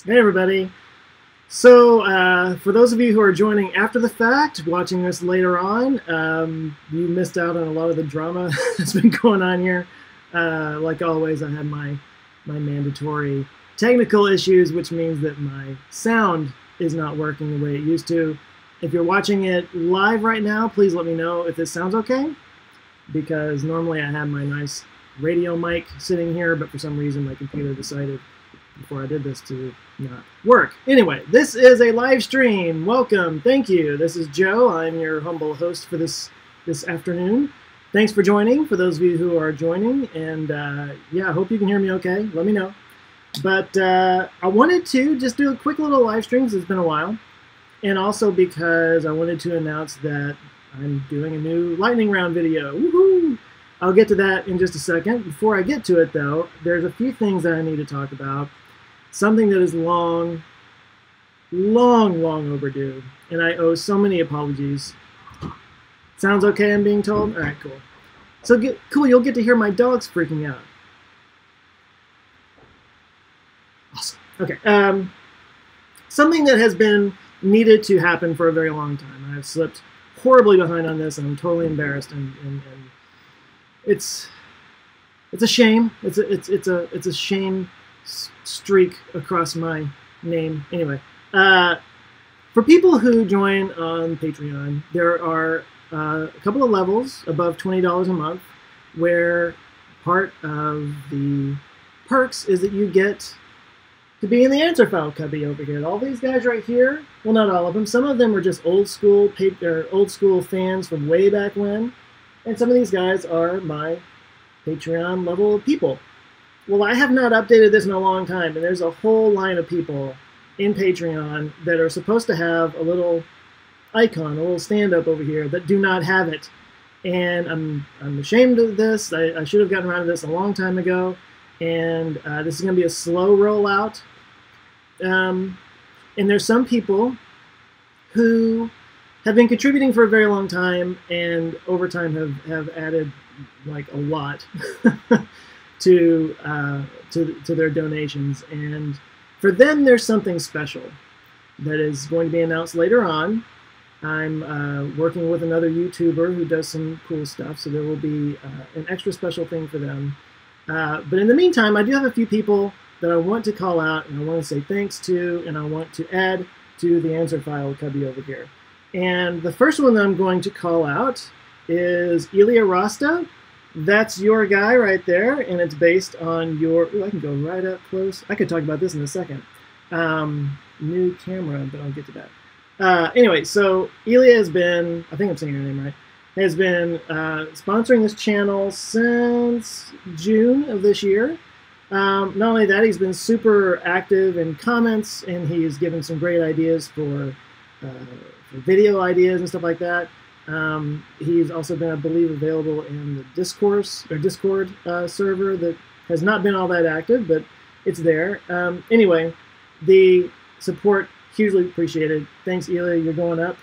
Hey everybody. For those of you who are joining after the fact, watching this later on, you missed out on a lot of the drama that's been going on here. Like always, I had my mandatory technical issues, which means that my sound is not working the way it used to. If you're watching it live right now, please let me know if this sounds okay, because normally I have my nice radio mic sitting here, but for some reason my computer decided before I did this to not work. Anyway, this is a live stream. Welcome. Thank you. This is Joe. I'm your humble host for this afternoon. Thanks for joining, for those of you who are joining. And yeah, I hope you can hear me okay. Let me know. But I wanted to just do a quick little live stream because it's been a while. And also because I wanted to announce that I'm doing a new lightning round video. Woohoo! I'll get to that in just a second. Before I get to it, though, there's a few things that I need to talk about. Something that is long overdue, and I owe so many apologies. Sounds okay, I'm being told? All right, cool. So cool, you'll get to hear my dogs freaking out. Awesome. Okay. Something that has been needed to happen for a very long time. I have slipped horribly behind on this, and I'm totally embarrassed, and it's a shame. It's a shame streak across my name. Anyway, for people who join on Patreon, there are a couple of levels above $20 a month where part of the perks is that you get to be in the answer file cubby over here. All these guys right here, well, not all of them. Some of them are just old school fans from way back when, and some of these guys are my Patreon level people. Well, I have not updated this in a long time, and there's a whole line of people in Patreon that are supposed to have a little icon, a little stand-up over here, that do not have it. And I'm ashamed of this. I should have gotten around to this a long time ago, and this is going to be a slow rollout. And there's some people who have been contributing for a very long time, and over time have added like a lot to their donations, and for them there's something special that is going to be announced later on. I'm working with another YouTuber who does some cool stuff, so there will be an extra special thing for them. But in the meantime, I do have a few people that I want to call out, and I want to say thanks to, and I want to add to the answer file cubby over here. And the first one that I'm going to call out is Ilya Rasta. That's your guy right there, and it's based on your... Ooh, I can go right up close. I could talk about this in a second. New camera, but I'll get to that. Anyway, so Ilya has been... I think I'm saying your name right. Has been sponsoring this channel since June of this year. Not only that, he's been super active in comments, and he's given some great ideas for video ideas and stuff like that. He's also been, I believe, available in the Discord server that has not been all that active, but it's there. Anyway, the support, hugely appreciated. Thanks, Ilya. You're going up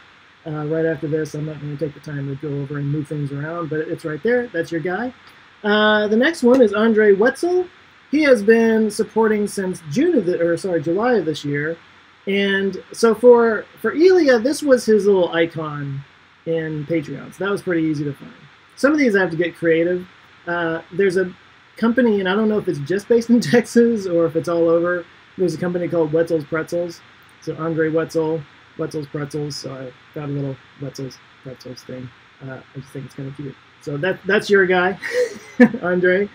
right after this. I'm not going to take the time to go over and move things around, but it's right there. That's your guy. The next one is Andre Wetzel. He has been supporting since July of this year. And so for Ilya, this was his little icon in Patreon, so that was pretty easy to find. Some of these I have to get creative. There's a company, and I don't know if it's just based in Texas or if it's all over. There's a company called Wetzel's Pretzels. So Andre Wetzel, Wetzel's Pretzels. So I got a little Wetzel's Pretzels thing. I just think it's kind of cute. So that's your guy, Andre.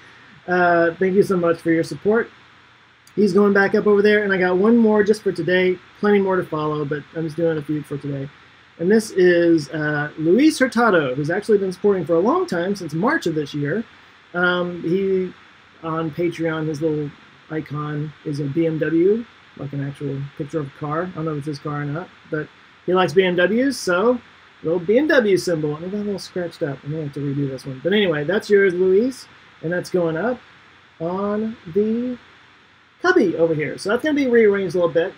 Thank you so much for your support. He's going back up over there, and I got one more just for today. Plenty more to follow, but I'm just doing a few for today. And this is Luis Hurtado, who's actually been supporting for a long time, since March of this year. He, on Patreon, his little icon is a BMW, like an actual picture of a car. I don't know if it's his car or not, but he likes BMWs, so little BMW symbol. I got a little scratched up. I'm going to have to redo this one. But anyway, that's yours, Luis, and that's going up on the cubby over here. So that's going to be rearranged a little bit,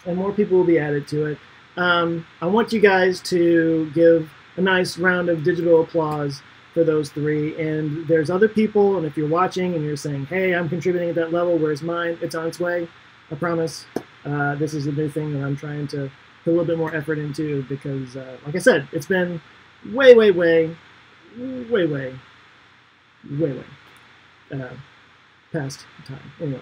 and more people will be added to it. I want you guys to give a nice round of digital applause for those three. And there's other people, and if you're watching and you're saying, hey, I'm contributing at that level, where's mine? It's on its way, I promise. This is a new thing that I'm trying to put a little bit more effort into because, like I said, it's been way past time. Anyway,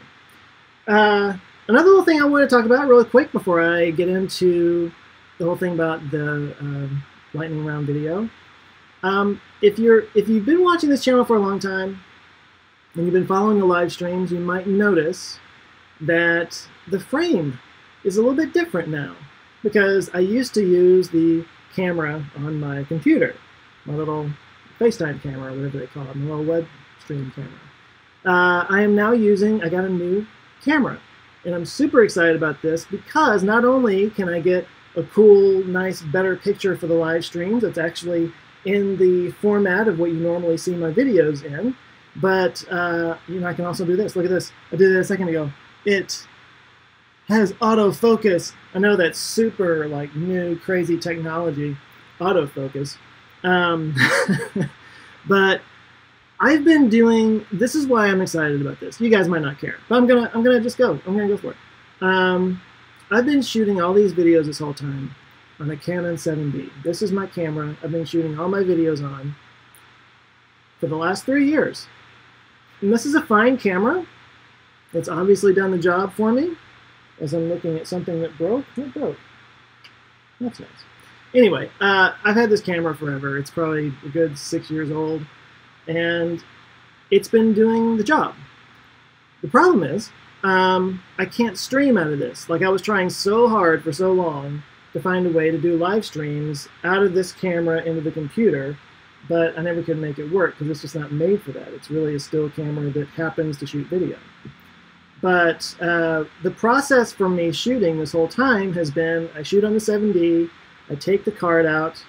another little thing I want to talk about really quick before I get into the whole thing about the lightning round video. If you've been watching this channel for a long time and you've been following the live streams, you might notice that the frame is a little bit different now, because I used to use the camera on my computer, my little FaceTime camera, or whatever they call it, my little web stream camera. I got a new camera, and I'm super excited about this because not only can I get a cool, nice, better picture for the live streams that's actually in the format of what you normally see my videos in, but I can also do this. Look at this. I did it a second ago. It has autofocus. I know that's super like new, crazy technology, autofocus. But I've been doing. This is why I'm excited about this. You guys might not care, but I'm gonna just go. I'm gonna go for it. I've been shooting all these videos this whole time on a Canon 7D. This is my camera I've been shooting all my videos on for the last 3 years. And this is a fine camera. It's obviously done the job for me. As I'm looking at something that broke. What broke? That's nice. Anyway, I've had this camera forever. It's probably a good 6 years old. And it's been doing the job. The problem is, I can't stream out of this. Like, I was trying so hard for so long to find a way to do live streams out of this camera into the computer, but I never could make it work because it's just not made for that. It's really a still camera that happens to shoot video. But the process for me shooting this whole time has been, I shoot on the 7D, I take the card out,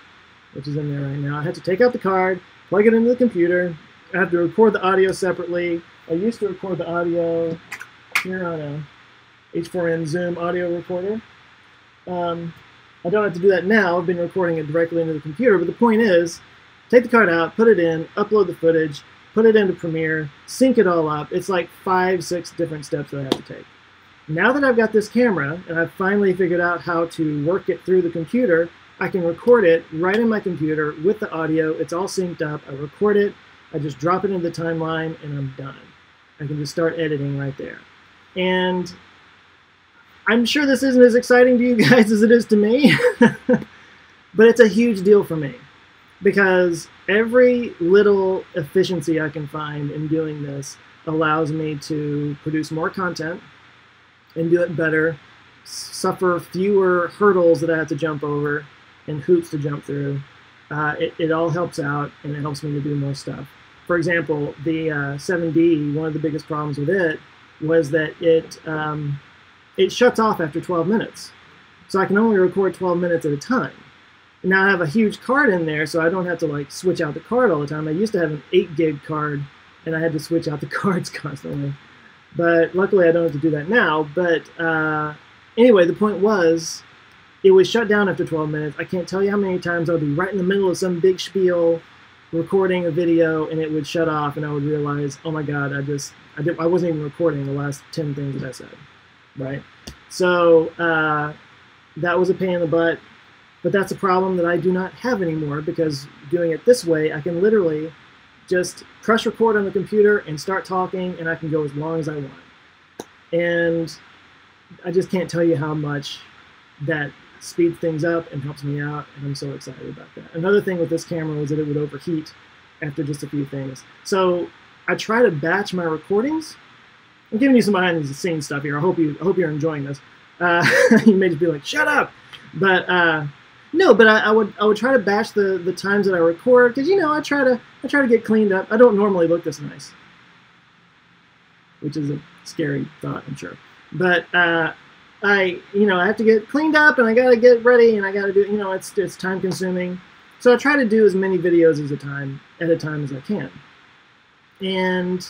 which is in there right now. I have to take out the card, plug it into the computer. I have to record the audio separately. I used to record the audio here on a H4n Zoom audio recorder. I don't have to do that now. I've been recording it directly into the computer, but the point is, take the card out, put it in, upload the footage, put it into Premiere, sync it all up. It's like 5, 6 different steps that I have to take. Now that I've got this camera, and I've finally figured out how to work it through the computer, I can record it right in my computer with the audio. It's all synced up. I record it, I just drop it into the timeline, and I'm done. I can just start editing right there. And I'm sure this isn't as exciting to you guys as it is to me, but it's a huge deal for me because every little efficiency I can find in doing this allows me to produce more content and do it better, suffer fewer hurdles that I have to jump over and hoops to jump through. It all helps out, and it helps me to do more stuff. For example, the 7D, one of the biggest problems with it was that it shuts off after 12 minutes. So I can only record 12 minutes at a time. And now I have a huge card in there, so I don't have to like switch out the card all the time. I used to have an 8 gig card, and I had to switch out the cards constantly. But luckily I don't have to do that now. But anyway, the point was, it was shut down after 12 minutes. I can't tell you how many times I would be right in the middle of some big spiel recording a video, and it would shut off, and I would realize, oh my God, I wasn't even recording the last 10 things that I said, right? So that was a pain in the butt, but that's a problem that I do not have anymore, because doing it this way, I can literally just press record on the computer and start talking, and I can go as long as I want. And I just can't tell you how much that speeds things up and helps me out, and I'm so excited about that. Another thing with this camera was that it would overheat after just a few things. So I try to batch my recordings. I'm giving you some behind the scenes stuff here. I hope you're enjoying this. You may just be like, shut up. But no, but I would try to batch the times that I record, because I try to get cleaned up. I don't normally look this nice, which is a scary thought, I'm sure. But I have to get cleaned up, and I gotta get ready, and I gotta do, it's time consuming. So I try to do as many videos at a time as I can. And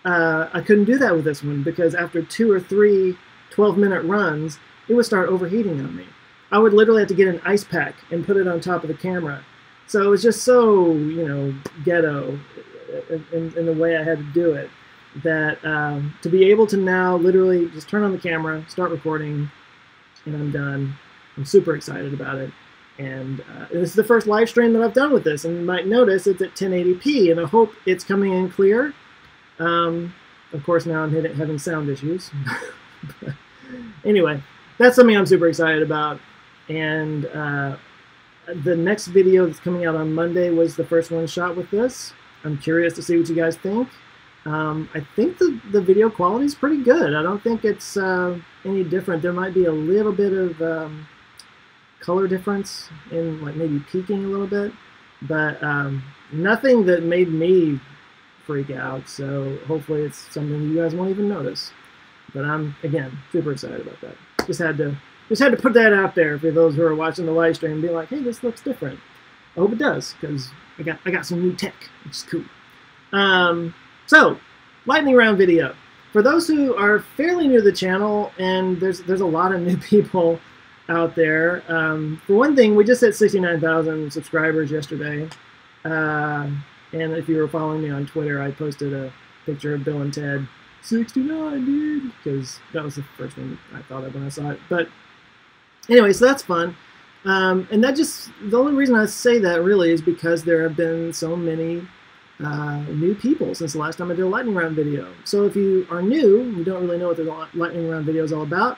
I couldn't do that with this one, because after 2 or 3 12-minute runs, it would start overheating on me. I would literally have to get an ice pack and put it on top of the camera. So it was just so, ghetto in the way I had to do it. that to be able to now literally just turn on the camera, start recording, and I'm done. I'm super excited about it. And this is the first live stream that I've done with this, and you might notice it's at 1080p, and I hope it's coming in clear. Of course, now I'm having sound issues. But anyway, that's something I'm super excited about. And the next video that's coming out on Monday was the first one shot with this. I'm curious to see what you guys think. I think the video quality is pretty good. I don't think it's any different. There might be a little bit of color difference in like maybe peaking a little bit, but nothing that made me freak out. So hopefully it's something you guys won't even notice. But I'm, again, super excited about that. Just had to put that out there for those who are watching the live stream and be like, hey, this looks different. I hope it does, because I got some new tech, which is cool. So, lightning round video. For those who are fairly new to the channel, and there's a lot of new people out there. For one thing, we just hit 69,000 subscribers yesterday. And if you were following me on Twitter, I posted a picture of Bill and Ted. 69, dude, because that was the first thing I thought of when I saw it. But anyway, so that's fun. And that just, the only reason I say that really is because there have been so many new people since the last time I did a lightning round video. So if you are new, you don't really know what the lightning round video is all about.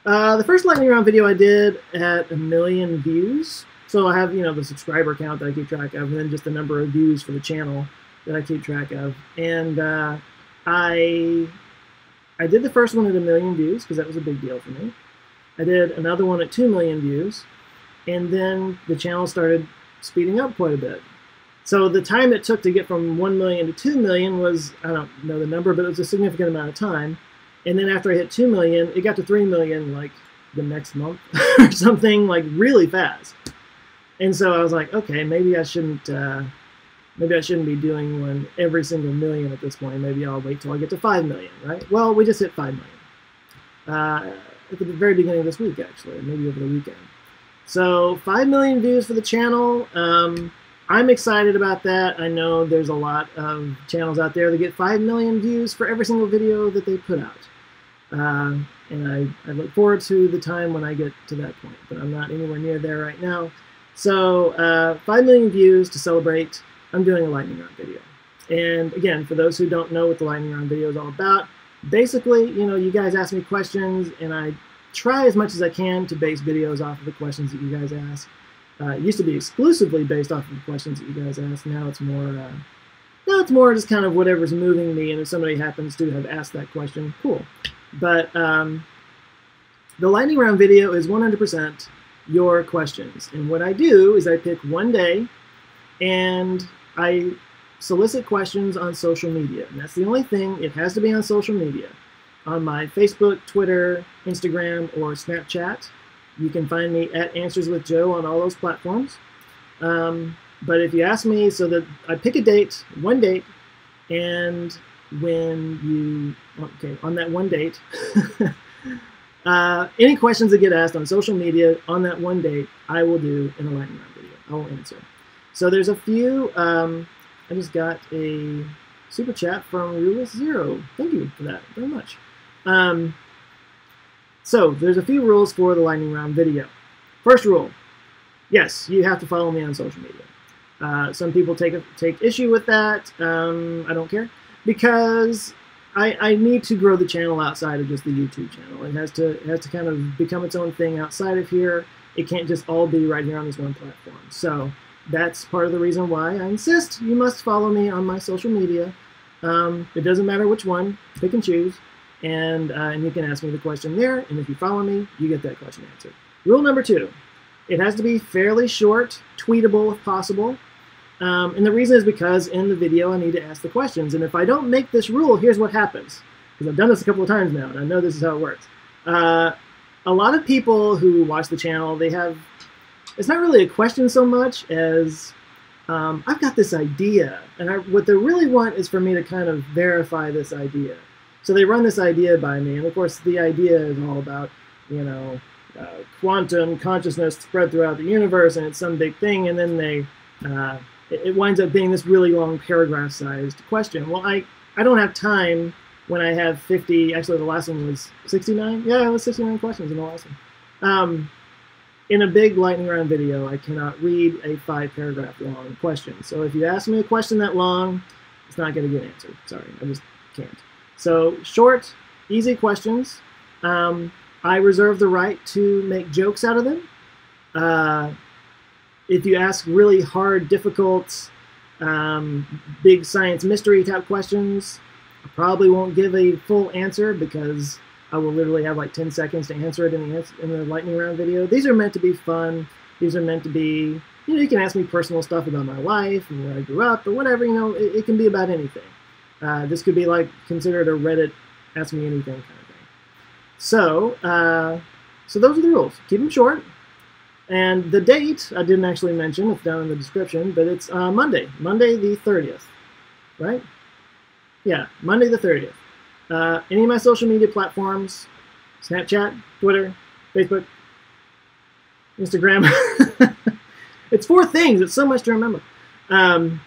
The first lightning round video I did had 1 million views. So I have, you know, the subscriber count that I keep track of, and then just the number of views for the channel that I keep track of. And I did the first one at 1 million views because that was a big deal for me. I did another one at 2 million views, and then the channel started speeding up quite a bit. So the time it took to get from 1 million to 2 million was, I don't know the number, but it was a significant amount of time. And then after I hit 2 million, it got to 3 million like the next month or something, like really fast. And so I was like, okay, maybe I shouldn't be doing one every single million at this point. Maybe I'll wait till I get to 5 million, right? Well, we just hit 5 million at the very beginning of this week, actually, maybe over the weekend. So 5 million views for the channel. I'm excited about that. I know there's a lot of channels out there that get 5 million views for every single video that they put out. And I look forward to the time when I get to that point, but I'm not anywhere near there right now. So 5 million views to celebrate. I'm doing a lightning round video. And again, for those who don't know what the lightning round video is all about, basically, you know, you guys ask me questions, and I try as much as I can to base videos off of the questions that you guys ask. It used to be exclusively based off of the questions that you guys ask. Now it's more just kind of whatever's moving me, and if somebody happens to have asked that question, cool. But the lightning round video is 100% your questions. And what I do is I pick one day, and I solicit questions on social media. And that's the only thing. It has to be on social media. On my Facebook, Twitter, Instagram, or Snapchat. You can find me at Answers with Joe on all those platforms. But if you ask me, so that I pick a date, one date, and when you, okay, on that one date, any questions that get asked on social media on that one date, I will do in a lightning round video. I will answer. So there's a few, I just got a super chat from Rulus0. Thank you for that very much. So there's a few rules for the lightning round video. First rule, yes, you have to follow me on social media. Some people take issue with that. I don't care, because I need to grow the channel outside of just the YouTube channel. It has to kind of become its own thing outside of here. It can't just all be right here on this one platform. So that's part of the reason why I insist you must follow me on my social media. It doesn't matter which one, pick and choose, and you can ask me the question there, and if you follow me, you get that question answered. Rule number 2, it has to be fairly short, tweetable if possible, and the reason is because in the video I need to ask the questions, and if I don't make this rule, here's what happens, because I've done this a couple of times now, and I know this is how it works. A lot of people who watch the channel, they have, it's not really a question so much as I've got this idea, and what they really want is for me to kind of verify this idea. So they run this idea by me, and of course the idea is all about, you know, quantum consciousness spread throughout the universe, and it's some big thing, and then they, it winds up being this really long paragraph-sized question. Well, I don't have time when I have 50. Actually, the last one was 69. Yeah, it was 69 questions in the last one. In a big lightning round video, I cannot read a 5-paragraph long question. So if you ask me a question that long, it's not going to get answered. Sorry, I just can't. So short, easy questions. I reserve the right to make jokes out of them. If you ask really hard, difficult, big science mystery type questions, I probably won't give a full answer because I will literally have like 10 seconds to answer it in the lightning round video. These are meant to be fun. These are meant to be, you can ask me personal stuff about my life and where I grew up or whatever, it can be about anything. This could be like considered a Reddit ask me anything kind of thing. So, so those are the rules. Keep them short. And the date, I didn't actually mention, it's down in the description, but it's Monday the 30th, right? Yeah, Monday the 30th. Any of my social media platforms, Snapchat, Twitter, Facebook, Instagram. It's 4 things. It's so much to remember. On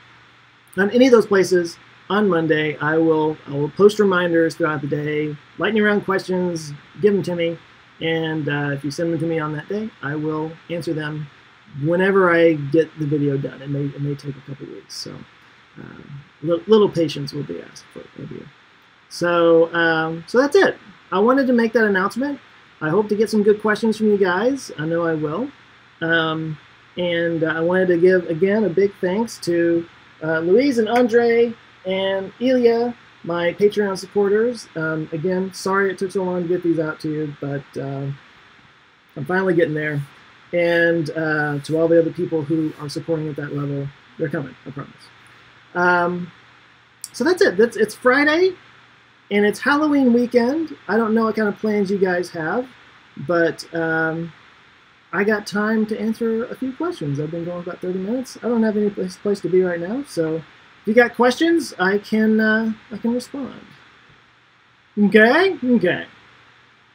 any of those places, on Monday, I will post reminders throughout the day, lightning round questions, give them to me, and if you send them to me on that day, I will answer them whenever I get the video done. It may take a couple weeks, so little patience will be asked for you. So so that's it. I wanted to make that announcement. I hope to get some good questions from you guys. I know I will. And I wanted to give, again, a big thanks to Louise and Andre and Ilya, my Patreon supporters. Again, sorry it took so long to get these out to you, but I'm finally getting there. And to all the other people who are supporting at that level, they're coming, I promise. So that's it. It's Friday, and it's Halloween weekend. I don't know what kind of plans you guys have, but I got time to answer a few questions. I've been going about 30 minutes. I don't have any place to be right now, so if you got questions, I can respond. Okay? Okay.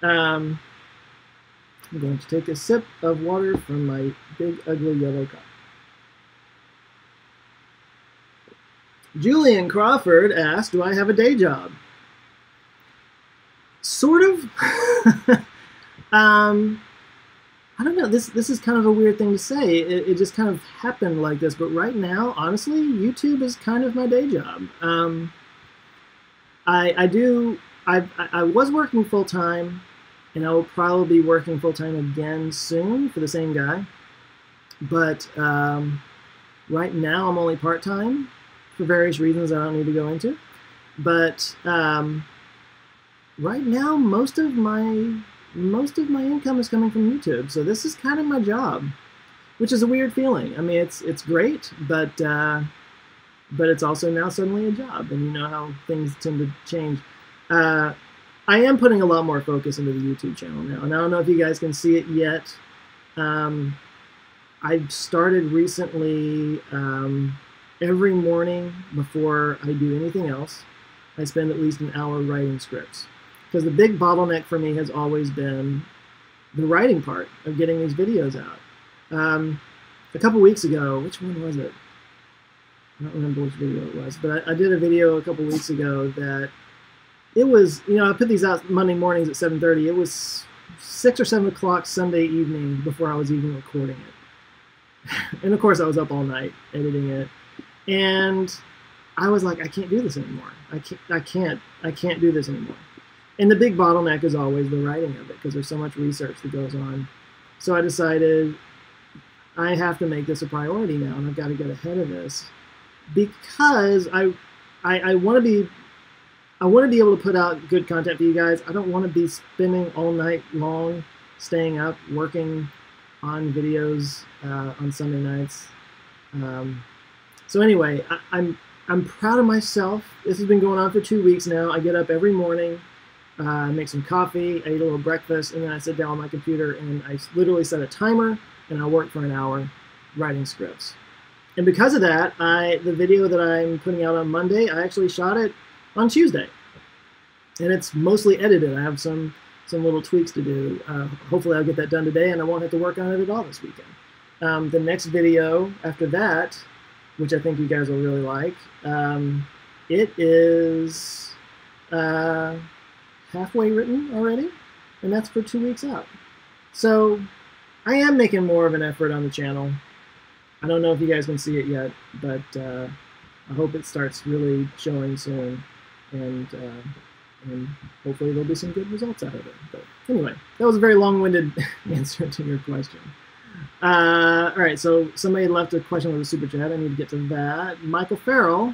I'm going to take a sip of water from my big, ugly yellow cup. Julian Crawford asked, do I have a day job? Sort of. I don't know. This is kind of a weird thing to say. It just kind of happened like this. But right now, honestly, YouTube is kind of my day job. I was working full time, and I will probably be working full time again soon for the same guy. But right now, I'm only part time for various reasons I don't need to go into. But right now, most of my income is coming from YouTube, so this is kind of my job, which is a weird feeling. I mean, it's great, but it's also now suddenly a job, and you know how things tend to change. I am putting a lot more focus into the YouTube channel now, and I don't know if you guys can see it yet. I've started recently, every morning before I do anything else, I spend at least an hour writing scripts. Because the big bottleneck for me has always been the writing part of getting these videos out. A couple weeks ago, which one was it? I don't remember which video it was, but I did a video a couple weeks ago that it was, I put these out Monday mornings at 7:30. It was 6 or 7 o'clock Sunday evening before I was even recording it. And of course I was up all night editing it. And I was like, I can't do this anymore. I can't do this anymore. And the big bottleneck is always the writing of it, because there's so much research that goes on. So I decided I have to make this a priority now, and I've got to get ahead of this, because I want to be able to put out good content for you guys. I don't want to be spending all night long staying up working on videos on Sunday nights. So anyway, I'm proud of myself. This has been going on for 2 weeks now. I get up every morning. I make some coffee, I eat a little breakfast, and then I sit down on my computer and I literally set a timer and I work for an hour writing scripts. And because of that, the video that I'm putting out on Monday, I actually shot it on Tuesday. And it's mostly edited. I have some little tweaks to do. Hopefully I'll get that done today and I won't have to work on it at all this weekend. The next video after that, which I think you guys will really like, it is halfway written already, and that's for 2 weeks out. So I am making more of an effort on the channel. I don't know if you guys can see it yet, but I hope it starts really showing soon, and hopefully there'll be some good results out of it. But anyway, that was a very long-winded answer to your question. All right, so somebody left a question with a super chat. I need to get to that. Michael Farrell,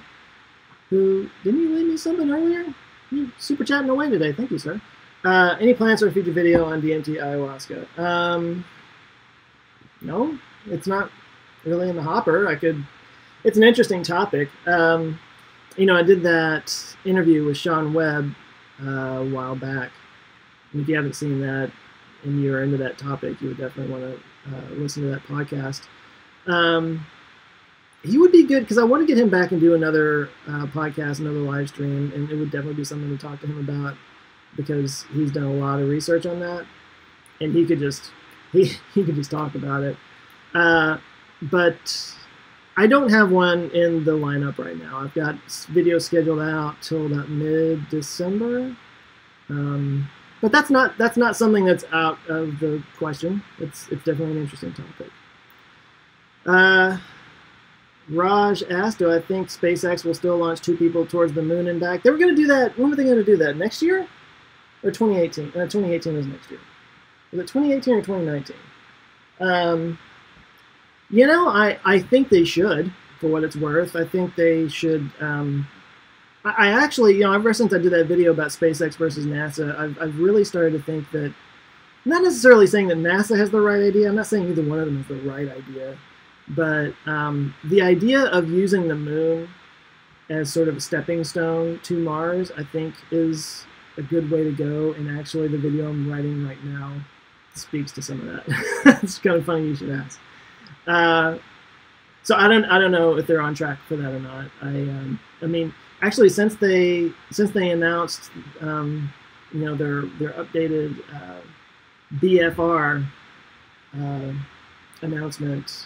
who, didn't you leave me something earlier? You super chatting away today. Thank you, sir. Any plans for a future video on DMT ayahuasca? No, it's not really in the hopper. It's an interesting topic. You know, I did that interview with Sean Webb a while back. And if you haven't seen that and you're into that topic, you would definitely want to listen to that podcast. He would be good because I want to get him back and do another podcast, another live stream, and it would definitely be something to talk to him about because he's done a lot of research on that, and he could just talk about it. But I don't have one in the lineup right now. I've got videos scheduled out till about mid-December. But that's not something that's out of the question. It's definitely an interesting topic. Raj asked, do I think SpaceX will still launch 2 people towards the moon and back? They were going to do that. When were they going to do that? Next year? Or 2018? 2018 is next year. Was it 2018 or 2019? You know, I think they should, for what it's worth. I think they should. I actually, you know, ever since I did that video about SpaceX versus NASA, I've really started to think that, not necessarily saying that NASA has the right idea. I'm not saying either one of them has the right idea. But the idea of using the moon as sort of a stepping stone to Mars, I think, is a good way to go. And actually, the video I'm writing right now speaks to some of that. It's kind of funny you should ask. So I don't know if they're on track for that or not. I mean, actually, since they announced, you know, their updated BFR announcement,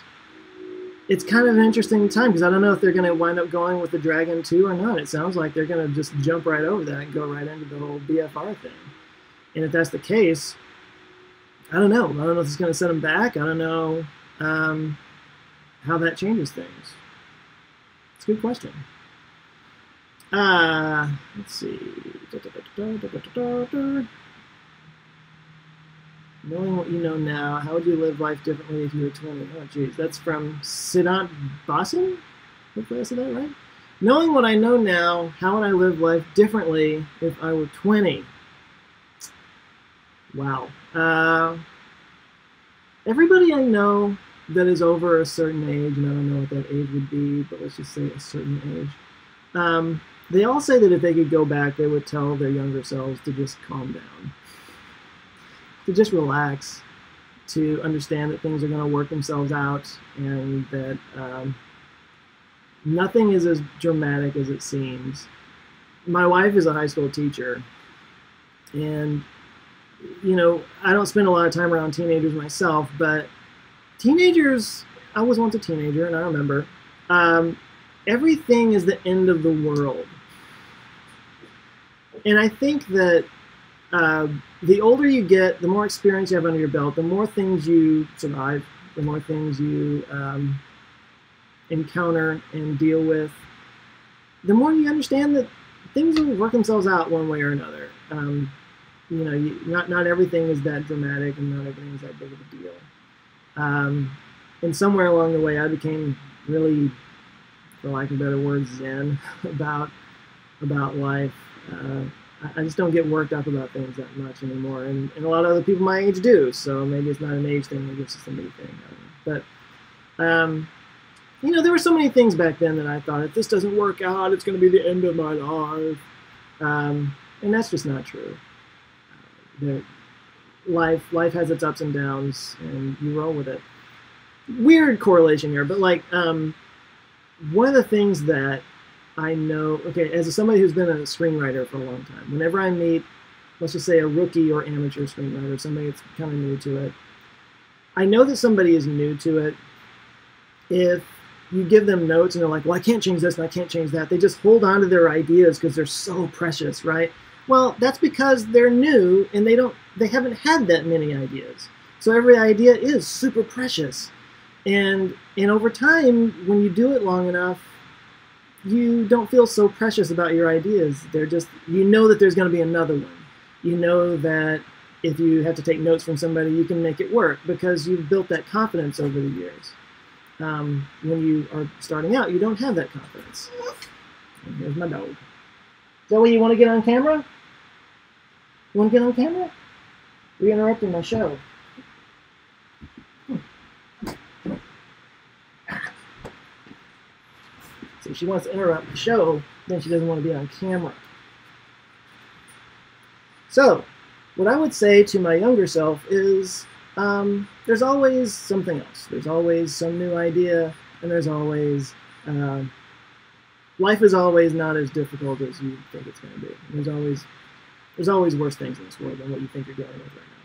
it's kind of an interesting time because I don't know if they're going to wind up going with the Dragon 2 or not. It sounds like they're going to just jump right over that and go right into the whole BFR thing. And if that's the case, I don't know. I don't know if it's going to set them back. I don't know how that changes things. It's a good question. Let's see. Knowing what you know now, how would you live life differently if you were 20? Oh, geez. That's from Siddhant Basan? Hopefully I said that right. Knowing what I know now, how would I live life differently if I were 20? Wow. Everybody I know that is over a certain age, and I don't know what that age would be, but let's just say a certain age, they all say that if they could go back, they would tell their younger selves to just calm down, to just relax, to understand that things are going to work themselves out, and that nothing is as dramatic as it seems. My wife is a high school teacher, and you know, I don't spend a lot of time around teenagers myself, but teenagers, I was once a teenager, and I remember, everything is the end of the world. And I think that the older you get, the more experience you have under your belt, the more things you survive, the more things you encounter and deal with, the more you understand that things will work themselves out one way or another. You know, not everything is that dramatic, and not everything is that big of a deal. And somewhere along the way, I became really, for lack of better words, zen about life. I just don't get worked up about things that much anymore, and a lot of other people my age do. So maybe it's not an age thing, maybe it's just a me thing. But you know, there were so many things back then that I thought, if this doesn't work out, it's going to be the end of my life, and that's just not true. Life has its ups and downs, and you roll with it. Weird correlation here, but like one of the things that I know, okay, as somebody who's been a screenwriter for a long time, whenever I meet, let's just say, a rookie or amateur screenwriter, somebody that's kind of new to it, I know that somebody is new to it if you give them notes and they're like, well, I can't change this and I can't change that. They just hold on to their ideas because they're so precious, right? Well, that's because they're new and they haven't had that many ideas. So every idea is super precious. And over time, when you do it long enough, you don't feel so precious about your ideas. They're just, you know that there's going to be another one. You know that if you have to take notes from somebody, you can make it work because you've built that confidence over the years. When you are starting out, you don't have that confidence. And here's my dog. Zoe, you want to get on camera? You want to get on camera? You're interrupting my show. So if she wants to interrupt the show, then she doesn't want to be on camera. So, what I would say to my younger self is, there's always something else. There's always some new idea, and there's always, life is always not as difficult as you think it's going to be. There's always worse things in this world than what you think you're dealing with right now.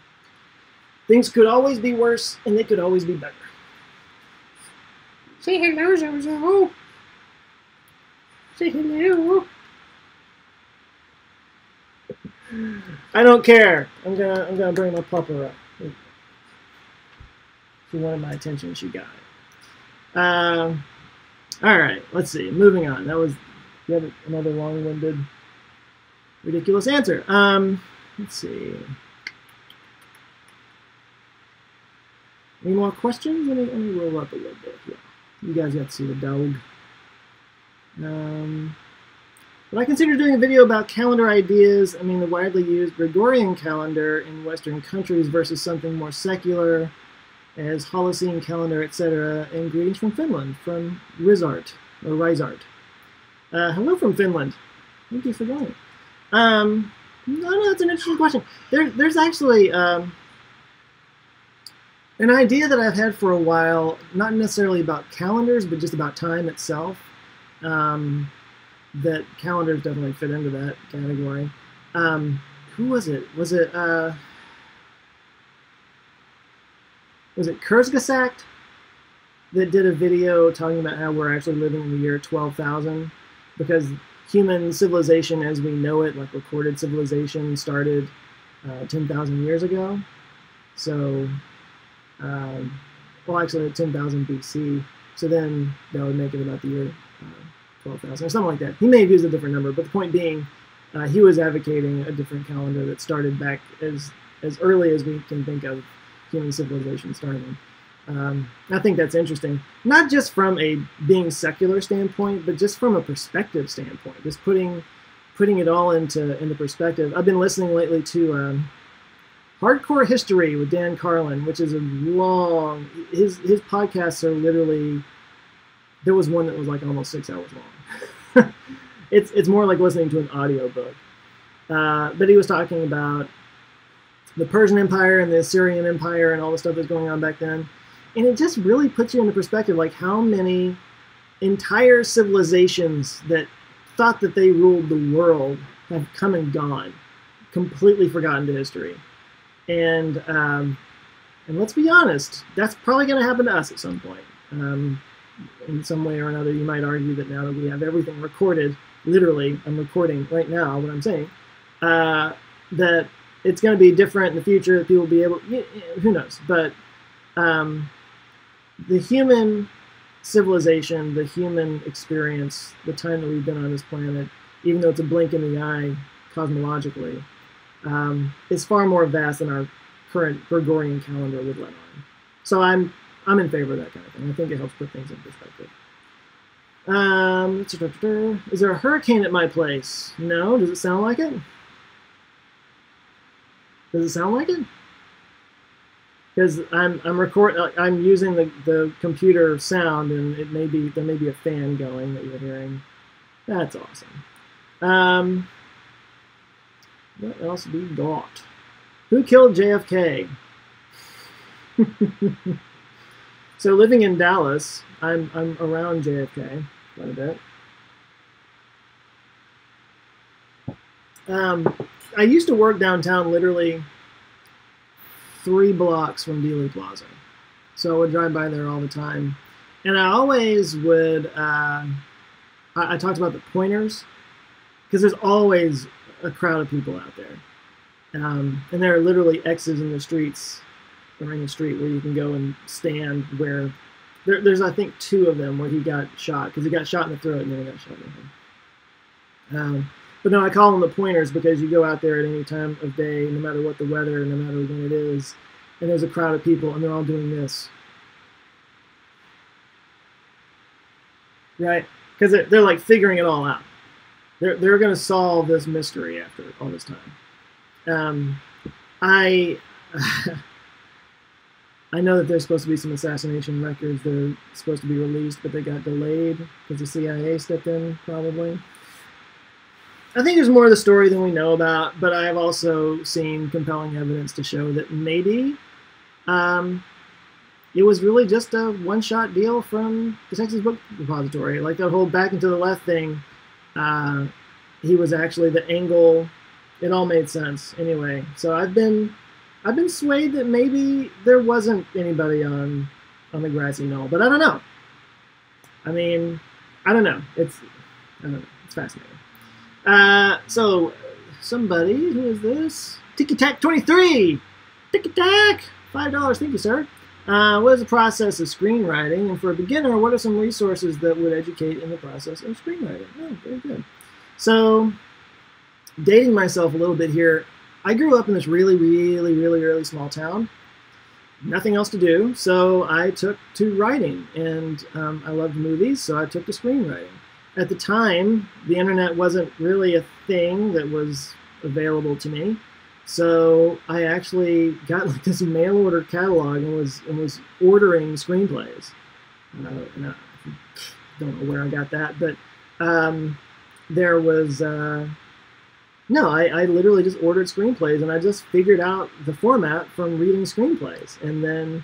Things could always be worse, and they could always be better. Say hello, Zozo. Say hello. I don't care. I'm gonna bring my pupper up. She wanted my attention. She got it. All right. Let's see. Moving on. That was another long-winded, ridiculous answer. Let's see. Any more questions? Let me roll up a little bit here. You guys got to see the dog. But I consider doing a video about calendar ideas. I mean, the widely used Gregorian calendar in Western countries versus something more secular as Holocene calendar, etc. And greetings from Finland, from Rizart, or Rizart. Hello from Finland. Thank you for joining. No, that's an interesting question. There's actually an idea that I've had for a while, not necessarily about calendars, but just about time itself. That calendars definitely fit into that category. Who was it? Was it Kurzgesagt that did a video talking about how we're actually living in the year 12,000 because human civilization as we know it, like recorded civilization, started 10,000 years ago. So, well, actually 10,000 BC. So then that would make it about the year 12,000 or something like that. He may have used a different number, but the point being, he was advocating a different calendar that started back as early as we can think of human civilization starting. I think that's interesting, not just from a being secular standpoint, but just from a perspective standpoint, just putting it all into perspective. I've been listening lately to Hardcore History with Dan Carlin, which is a long, his podcasts are literally, there was one that was like almost 6 hours long. It's more like listening to an audiobook. But he was talking about the Persian Empire and the Assyrian Empire and all the stuff that's going on back then. And it just really puts you into perspective, like how many entire civilizations that thought that they ruled the world have come and gone, completely forgotten to history. And let's be honest, that's probably going to happen to us at some point. In some way or another, you might argue that now that we have everything recorded, literally, I'm recording right now what I'm saying, that it's going to be different in the future, that people will be able, who knows, but the human civilization, the human experience, the time that we've been on this planet, even though it's a blink in the eye cosmologically, is far more vast than our current Gregorian calendar would let on. So I'm in favor of that kind of thing. I think it helps put things in perspective. Is there a hurricane at my place? No. Does it sound like it? Does it sound like it? Because I'm using the computer sound, and there may be a fan going that you're hearing. That's awesome. What else we got? Who killed JFK? So living in Dallas, I'm around JFK quite a bit. I used to work downtown, literally 3 blocks from Dealey Plaza, so I would drive by there all the time. And I always would, I talked about the pointers, because there's always a crowd of people out there. And there are literally X's in the streets, or in the street, where you can go and stand where, there's I think 2 of them where he got shot, because he got shot in the throat and then he got shot in the head. But no, I call them the pointers because you go out there at any time of day, no matter what the weather, no matter when it is, and there's a crowd of people and they're all doing this. Right? Because they're like figuring it all out. They're going to solve this mystery after all this time. I know that there's supposed to be some assassination records that are supposed to be released, but they got delayed because the CIA stepped in, probably. I think there's more of the story than we know about, but I have also seen compelling evidence to show that maybe it was really just a one-shot deal from the Texas Book Depository. Like that whole Back and to the Left thing, he was actually the angle. It all made sense anyway. So I've been swayed that maybe there wasn't anybody on the grassy knoll, but I don't know. I mean, I don't know. I don't know. It's fascinating. So somebody, who is this? Tiki Tack 23. Tiki Tack, $5. Thank you, sir. What is the process of screenwriting? And for a beginner, what are some resources that would educate in the process of screenwriting? Oh, very good. So, dating myself a little bit here, I grew up in this really, really, really, really small town. Nothing else to do, so I took to writing. And I loved movies, so I took to screenwriting. At the time, the internet wasn't really a thing that was available to me. So I actually got like this mail order catalog and was ordering screenplays. And I don't know where I got that, but there was no. I literally just ordered screenplays, and I just figured out the format from reading screenplays, and then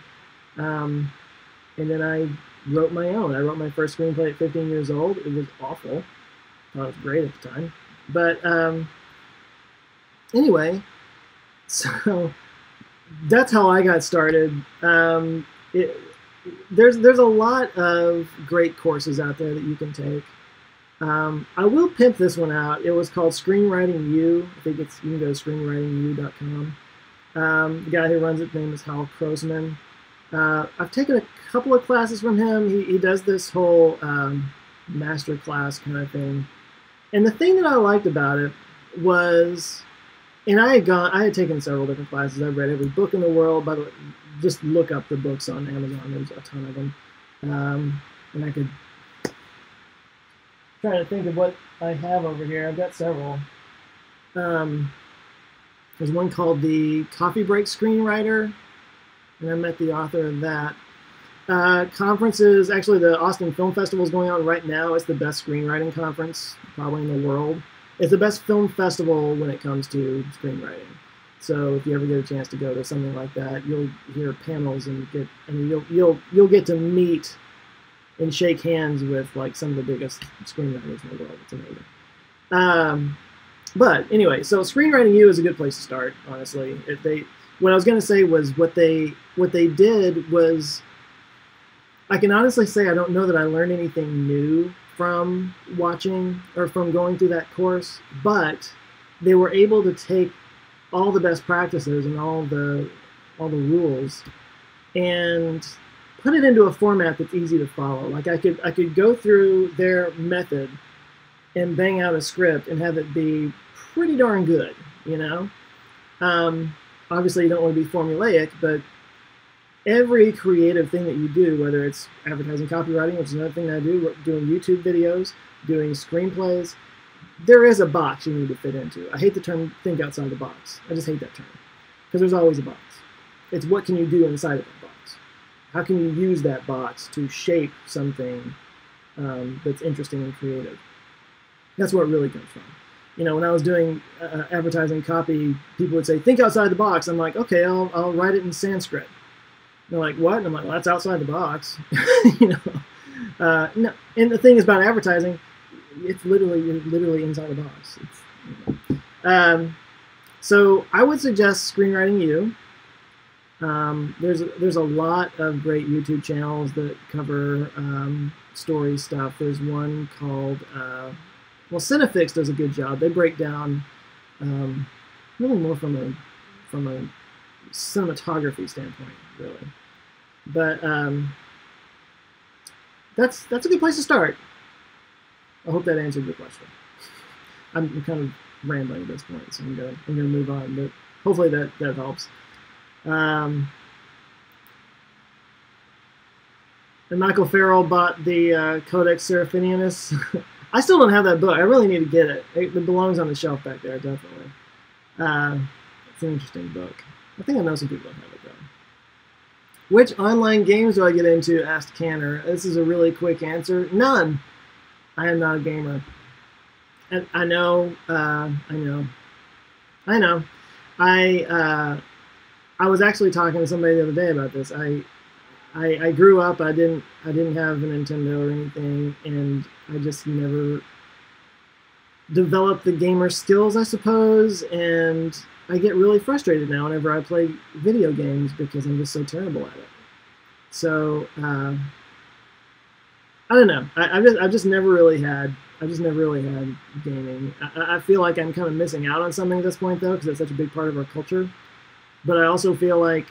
I wrote my own. I wrote my first screenplay at 15 years old. It was awful. I thought it was great at the time, but anyway. So that's how I got started. There's a lot of great courses out there that you can take. I will pimp this one out. It was called Screenwriting U. I think you can go to screenwritingu.com. The guy who runs it, name is Hal Croasman. I've taken a couple of classes from him. He does this whole master class kind of thing. And the thing that I liked about it was, and I had taken several different classes. I've read every book in the world. By the way, just look up the books on Amazon. There's a ton of them. And I could try to think of what I have over here. I've got several. There's one called The Coffee Break Screenwriter, and I met the author of that. Conferences, actually the Austin Film Festival is going on right now. It's the best screenwriting conference probably in the world. It's the best film festival when it comes to screenwriting. So if you ever get a chance to go to something like that, you'll hear panels and you'll get to meet and shake hands with like some of the biggest screenwriters in the world. It's amazing. But anyway, so Screenwriting U is a good place to start, honestly. What I was going to say was what they did was, I can honestly say I don't know that I learned anything new from watching or from going through that course, but they were able to take all the best practices and all the rules and put it into a format that's easy to follow. Like I could go through their method and bang out a script and have it be pretty darn good, you know? Obviously you don't want to be formulaic, but every creative thing that you do, whether it's advertising, copywriting, which is another thing that I do, doing YouTube videos, doing screenplays, there is a box you need to fit into. I hate the term think outside the box. I just hate that term because there's always a box. It's what can you do inside of that box? How can you use that box to shape something that's interesting and creative? That's where it really comes from. You know, when I was doing advertising copy, people would say, think outside the box. I'm like, okay, I'll write it in Sanskrit. They're like, what? And I'm like, well, that's outside the box. You know, no. And the thing is about advertising, it's literally inside the box. It's, you know. So I would suggest Screenwriting U. There's a lot of great YouTube channels that cover story stuff. There's one called well, Cinefix does a good job. They break down really more from a cinematography standpoint, really. But that's a good place to start. I hope that answered your question. I'm kind of rambling at this point, so I'm gonna move on. But hopefully that helps. And Michael Farrell bought the Codex Seraphinianus. I still don't have that book. I really need to get it. It belongs on the shelf back there, definitely. It's an interesting book. I think I know some people that have it, though. Which online games do I get into? Asked Canner. This is a really quick answer. None. I am not a gamer. And I know. I was actually talking to somebody the other day about this. I grew up. I didn't have a Nintendo or anything, and I just never developed the gamer skills, I suppose. And I get really frustrated now whenever I play video games because I'm just so terrible at it. So I don't know. I've just never really had gaming. I feel like I'm kind of missing out on something at this point, though, because it's such a big part of our culture. But I also feel like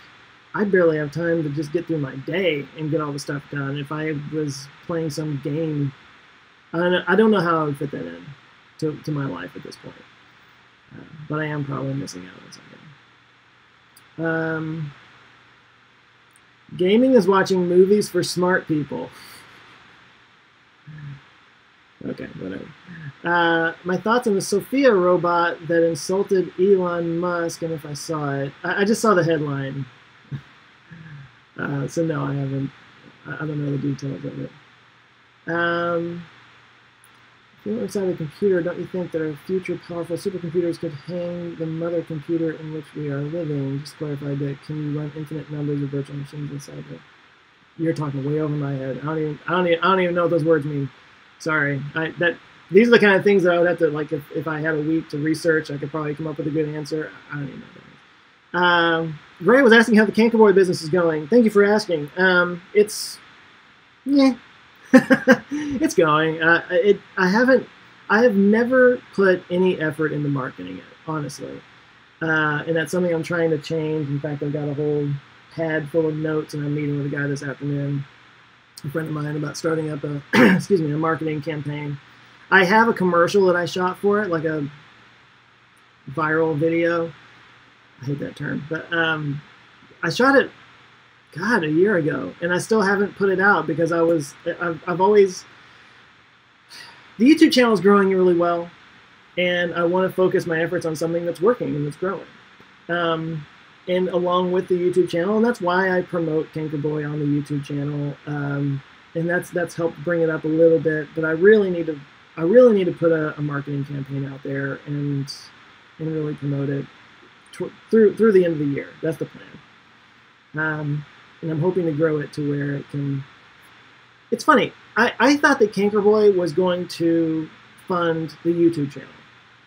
I barely have time to just get through my day and get all the stuff done. If I was playing some game, I don't know how I would fit that in to my life at this point. But I am probably missing out on something. Gaming is watching movies for smart people. Okay, whatever. My thoughts on the Sophia robot that insulted Elon Musk, and if I saw it. I just saw the headline. So no, I haven't. I don't know the details of it. If you look inside the computer, don't you think that our future powerful supercomputers could hang the mother computer in which we are living? Just clarify that. Can you run infinite numbers of virtual machines inside it? You're talking way over my head. I don't even know what those words mean. Sorry. These are the kind of things that I would have to, like, if I had a week to research, I could probably come up with a good answer. I don't even know. Gray was asking how the Cankerboy business is going. Thank you for asking. It's it's going. I have never put any effort into marketing it, honestly. And that's something I'm trying to change. In fact, I've got a whole pad full of notes, and I'm meeting with a guy this afternoon, a friend of mine, about starting up a a marketing campaign. I have a commercial that I shot for it, like a viral video. I hate that term, but I shot it, God, a year ago, and I still haven't put it out because I've always, the YouTube channel is growing really well, and I want to focus my efforts on something that's working and that's growing. And along with the YouTube channel, and that's why I promote Cankerboy on the YouTube channel, and that's helped bring it up a little bit. But I really need to put a marketing campaign out there and really promote it through the end of the year. That's the plan. And I'm hoping to grow it to where it can. It's funny. I thought that Cankerboy was going to fund the YouTube channel,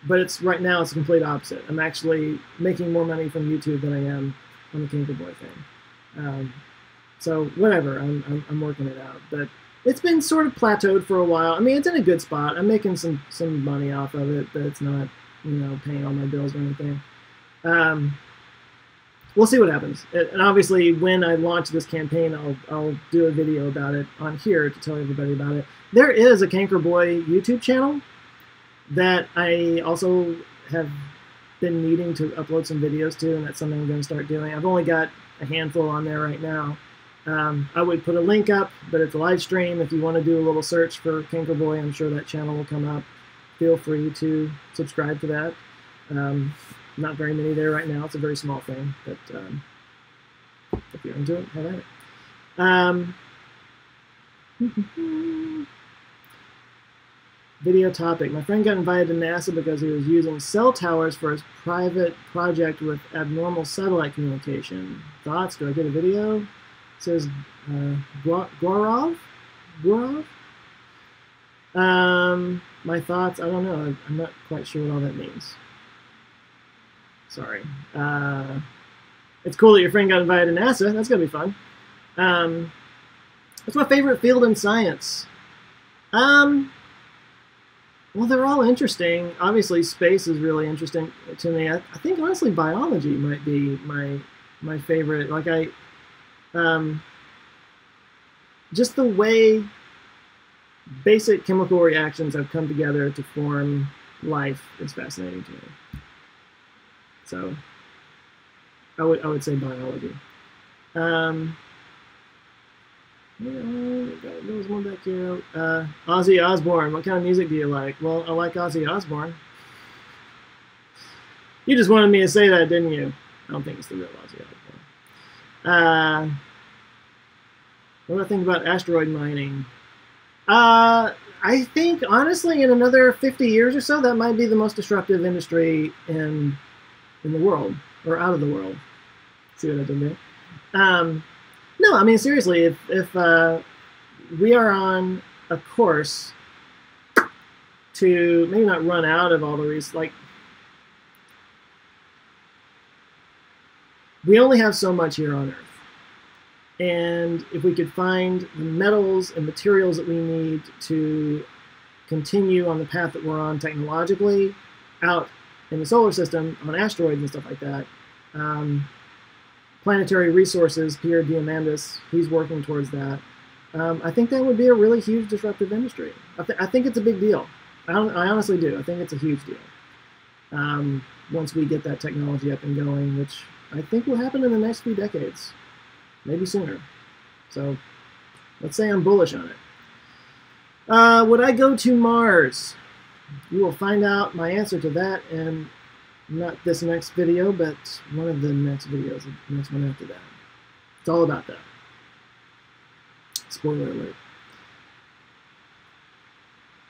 but right now it's the complete opposite. I'm actually making more money from YouTube than I am on the Cankerboy thing. So whatever, I'm working it out. But it's been sort of plateaued for a while. I mean, it's in a good spot. I'm making some money off of it, but it's not, paying all my bills or anything. We'll see what happens. And obviously, when I launch this campaign, I'll do a video about it on here to tell everybody about it. There is a Cankerboy YouTube channel that I also have been needing to upload some videos to, and that's something I'm going to start doing. I've only got a handful on there right now. I would put a link up, but it's a live stream. If you want to do a little search for Cankerboy, I'm sure that channel will come up. Feel free to subscribe to that. Not very many there right now. It's a very small thing, but if you're into it, have at it. Video topic. My friend got invited to NASA because he was using cell towers for his private project with abnormal satellite communication. Thoughts? Do I get a video? It says Gaurav? My thoughts? I don't know. I'm not quite sure what all that means. Sorry. it's cool that your friend got invited to NASA. That's gonna be fun. What's my favorite field in science? Well, they're all interesting. Obviously, space is really interesting to me. I think honestly, biology might be my favorite. Like just the way basic chemical reactions have come together to form life is fascinating to me. So I would say biology. There was one back here. Ozzy Osbourne. What kind of music do you like? Well, I like Ozzy Osbourne. You just wanted me to say that, didn't you? I don't think it's the real Ozzy Osbourne. What do I think about asteroid mining? I think, honestly, in another 50 years or so, that might be the most disruptive industry in the world, or out of the world. See what I did there? No, I mean, seriously, if we are on a course to maybe not run out of all the reasons, like, we only have so much here on Earth. And if we could find the metals and materials that we need to continue on the path that we're on technologically out in the solar system, on asteroids and stuff like that, Planetary Resources, Pierre Diamandis, he's working towards that. I think that would be a really huge disruptive industry. I think it's a big deal. I honestly do. I think it's a huge deal. Once we get that technology up and going, which I think will happen in the next few decades, maybe sooner. So let's say I'm bullish on it. Would I go to Mars? You will find out my answer to that in not this next video, but one of the next videos, the next one after that. It's all about that. Spoiler alert.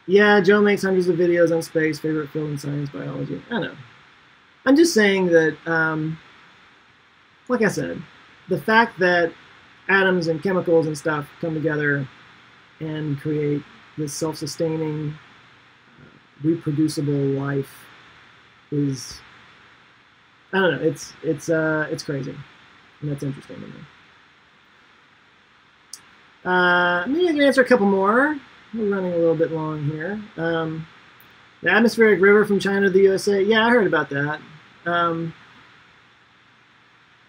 Yeah, Joe makes hundreds of videos on space, favorite field in science, biology. I know. I'm just saying that, like I said, the fact that atoms and chemicals and stuff come together and create this self-sustaining, reproducible life is, I don't know, it's crazy, and that's interesting to me. Maybe I can answer a couple more. We're running a little bit long here. The atmospheric river from China to the USA. Yeah, I heard about that.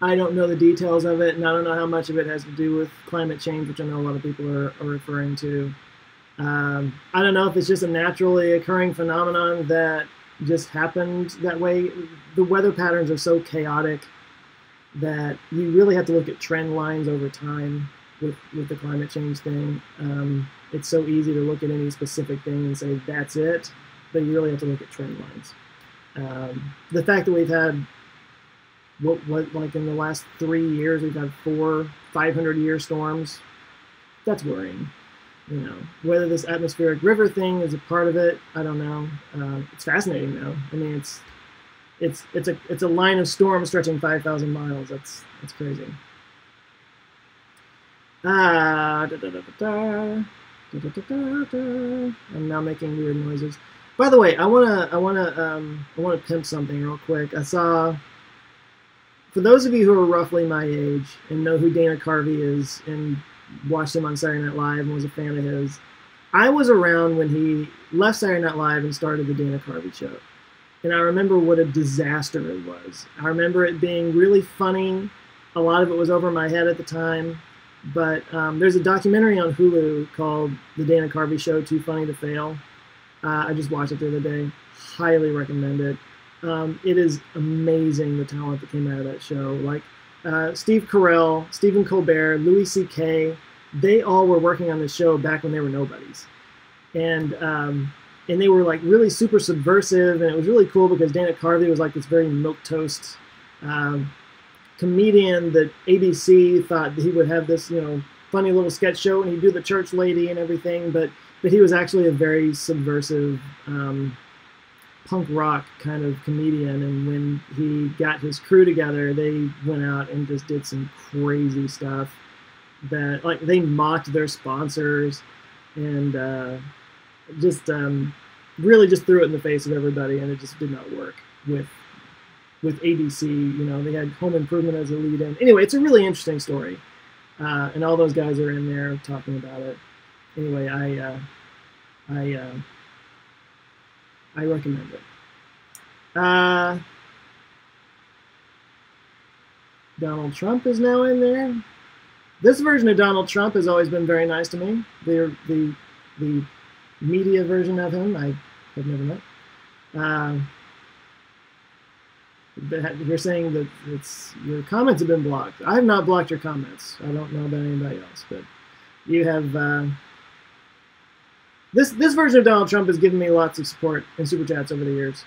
I don't know the details of it, and I don't know how much of it has to do with climate change, which I know a lot of people are referring to. I don't know if it's just a naturally occurring phenomenon that just happened that way. The weather patterns are so chaotic that you really have to look at trend lines over time with the climate change thing. It's so easy to look at any specific thing and say that's it, but you really have to look at trend lines. The fact that we've had what like in the last 3 years we've had 4 500-year storms, that's worrying. You know, whether this atmospheric river thing is a part of it, I don't know. It's fascinating though. I mean, it's a line of storm stretching 5,000 miles. That's crazy. I'm now making weird noises. By the way, I wanna pimp something real quick. I saw, for those of you who are roughly my age and know who Dana Carvey is and watched him on Saturday Night Live and was a fan of his, I was around when he left Saturday Night Live and started the Dana Carvey show. And I remember what a disaster it was. I remember it being really funny. A lot of it was over my head at the time. But there's a documentary on Hulu called The Dana Carvey Show, Too Funny to Fail. I just watched it the other day. Highly recommend it. It is amazing the talent that came out of that show. Like Steve Carell, Stephen Colbert, Louis C.K., they all were working on the show back when they were nobodies. And they were like really super subversive, and it was really cool because Dana Carvey was like this very milquetoast comedian that ABC thought that he would have this, you know, funny little sketch show and he'd do the church lady and everything, but he was actually a very subversive punk rock kind of comedian. And when he got his crew together, they went out and just did some crazy stuff that, like, they mocked their sponsors and really just threw it in the face of everybody, and it just did not work with with ABC. You know, they had Home Improvement as a lead-in. Anyway, it's a really interesting story, and all those guys are in there talking about it. Anyway, I recommend it. Donald Trump is now in there. This version of Donald Trump has always been very nice to me. The media version of him, I have never met. You're saying that your comments have been blocked. I have not blocked your comments. I don't know about anybody else, but you have. This version of Donald Trump has given me lots of support in super chats over the years.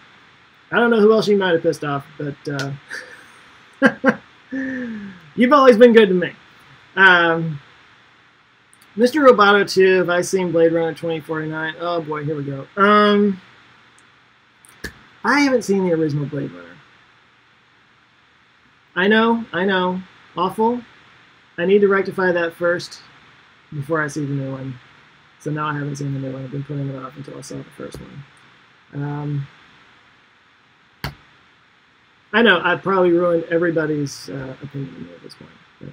I don't know who else you might have pissed off, but you've always been good to me. Mr. Roboto 2, have I seen Blade Runner 2049? Oh boy, here we go. I haven't seen the original Blade Runner. I know. Awful. I need to rectify that first before I see the new one. So now I haven't seen the new one. I've been putting it off until I saw the first one. I know, I've probably ruined everybody's opinion of me at this point. But,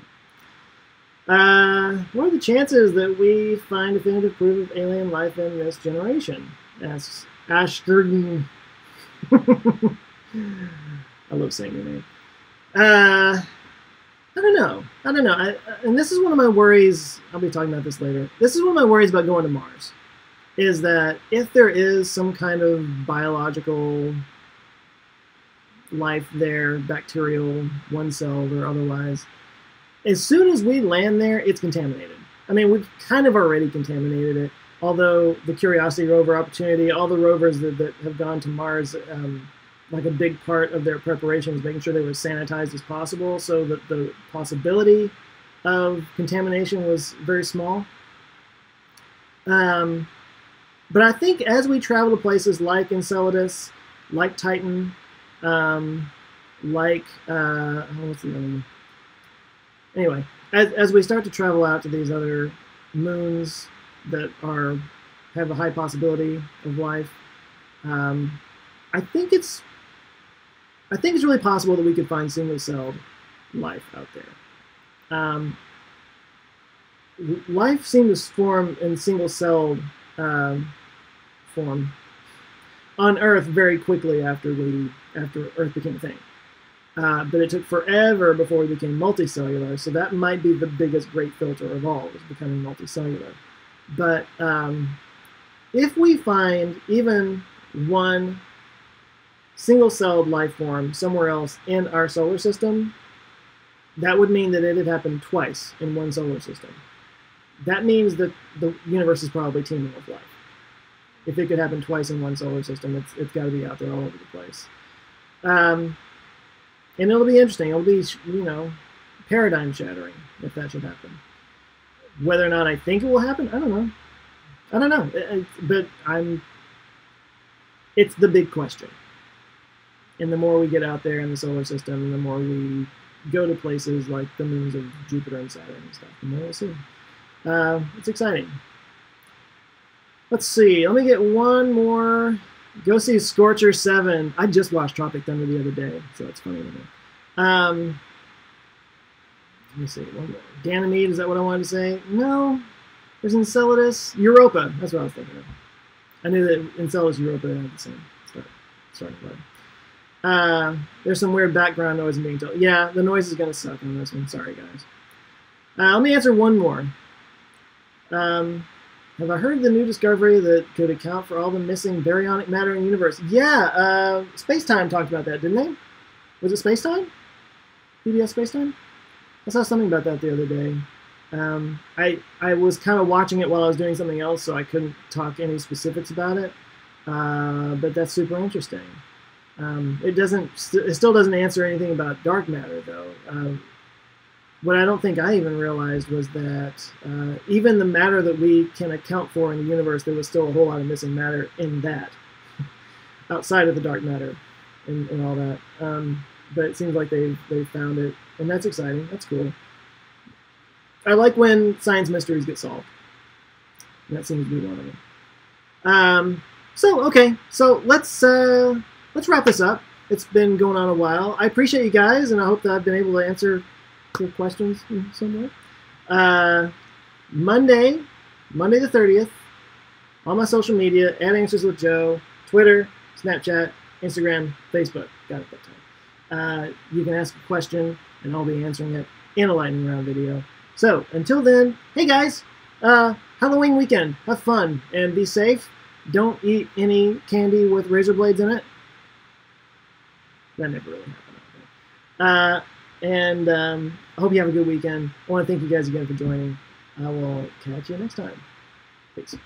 what are the chances that we find definitive proof of alien life in this generation? Asks Ashgurden. I love saying your name. I don't know. And this is one of my worries. I'll be talking about this later. This is one of my worries about going to Mars. Is that if there is some kind of biological life there, bacterial, one-celled or otherwise, as soon as we land there, it's contaminated. I mean, we've kind of already contaminated it. Although the Curiosity rover, Opportunity, all the rovers that have gone to Mars, like a big part of their preparation was making sure they were as sanitized as possible, so that the possibility of contamination was very small. But I think as we travel to places like Enceladus, like Titan, what's the other one? Anyway, as we start to travel out to these other moons that have a high possibility of life, I think it's really possible that we could find single-celled life out there. Life seems to form in single-celled form on Earth very quickly after Earth became a thing. But it took forever before we became multicellular, so that might be the biggest great filter of all, is becoming multicellular. But if we find even one single-celled life form somewhere else in our solar system, that would mean that it had happened twice in one solar system. That means that the universe is probably teeming with life. If it could happen twice in one solar system, it's got to be out there all over the place. And it'll be interesting. It'll be, paradigm shattering if that should happen. Whether or not I think it will happen, I don't know. But it's the big question. And the more we get out there in the solar system, the more we go to places like the moons of Jupiter and Saturn and stuff, the more we'll see. It's exciting. Let's see. Let me get one more. Go see Scorcher 7. I just watched Tropic Thunder the other day, so it's funny to me. Let me see. One more. Ganymede, is that what I wanted to say? No. There's Enceladus. Europa. That's what I was thinking of. I knew that Enceladus and Europa had the same starting point. There's some weird background noise I'm being told. Yeah, the noise is going to suck on this one. Sorry, guys. Let me answer one more. Have I heard the new discovery that could account for all the missing baryonic matter in the universe? Yeah, Spacetime talked about that, didn't they? Was it Spacetime? PBS Spacetime? I saw something about that the other day. I was kind of watching it while I was doing something else, so I couldn't talk any specifics about it. But that's super interesting. It still doesn't answer anything about dark matter, though. What I don't think I even realized was that even the matter that we can account for in the universe, there was still a whole lot of missing matter in that, outside of the dark matter and all that. But it seems like they found it, and that's exciting. That's cool. I like when science mysteries get solved. And that seems to be one of them. So let's wrap this up. It's been going on a while. I appreciate you guys, and I hope that I've been able to answer your questions in some way. Monday the 30th, on my social media, at Answers with Joe, Twitter, Snapchat, Instagram, Facebook. Got it that time. You can ask a question, and I'll be answering it in a lightning round video. So, until then, hey guys, Halloween weekend. Have fun, and be safe. Don't eat any candy with razor blades in it. That never really happened. I hope you have a good weekend. I want to thank you guys again for joining. I will catch you next time. Peace.